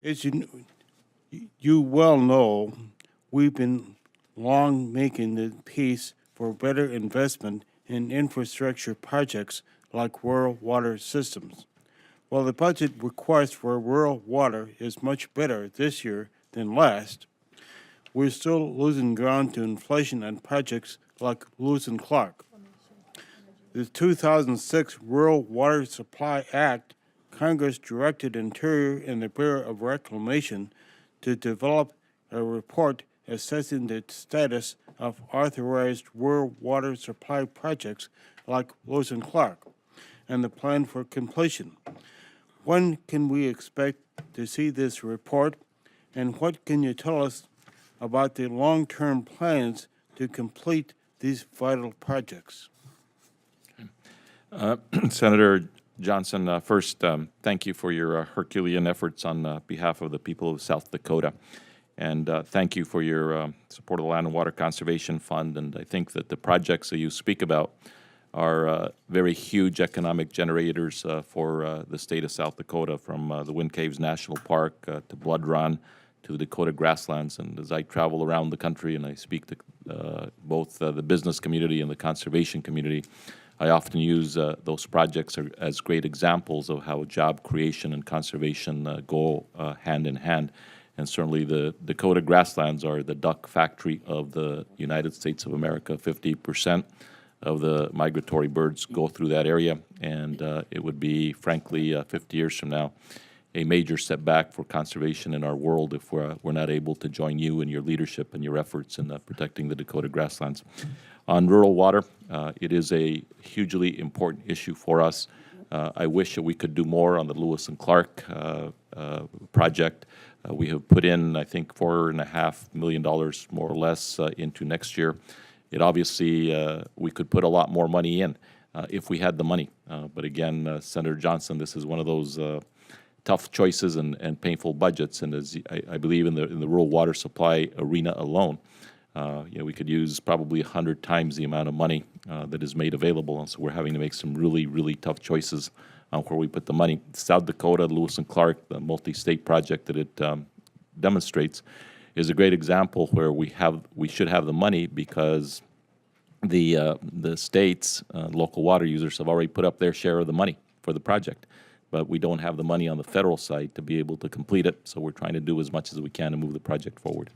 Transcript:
As you well know, we've been long making the case for better investment in infrastructure projects like rural water systems. While the budget request for rural water is much better this year than last, we're still losing ground to inflation on projects like Lewis and Clark. The 2006 Rural Water Supply Act, Congress directed Interior and the Bureau of Reclamation to develop a report assessing the status of authorized rural water supply projects like Lewis and Clark and the plan for completion. When can we expect to see this report, and what can you tell us about the long-term plans to complete these vital projects? Senator Johnson, first, thank you for your Herculean efforts on behalf of the people of South Dakota. And thank you for your support of the Land and Water Conservation Fund. And I think that the projects that you speak about are very huge economic generators for the state of South Dakota, from the Wind Caves National Park to Blood Run to the Dakota Grasslands. And as I travel around the country and I speak to both the business community and the conservation community, I often use those projects as great examples of how job creation and conservation go hand in hand. And certainly the Dakota Grasslands are the duck factory of the United States of America. 50% of the migratory birds go through that area, and it would be, frankly, 50 years from now, a major setback for conservation in our world if we're not able to join you in your leadership and your efforts in protecting the Dakota Grasslands. On rural water, it is a hugely important issue for us. I wish that we could do more on the Lewis and Clark project. We have put in, I think, $4.5 million more or less into next year. It obviously, we could put a lot more money in if we had the money. But again, Senator Johnson, this is one of those tough choices and painful budgets. And as I believe in the rural water supply arena alone, we could use probably 100 times the amount of money that is made available. And so we're having to make some really, really tough choices on where we put the money. South Dakota, Lewis and Clark, the multi-state project that it demonstrates, is a great example where we should have the money because the states, local water users, have already put up their share of the money for the project. But we don't have the money on the federal side to be able to complete it, so we're trying to do as much as we can to move the project forward.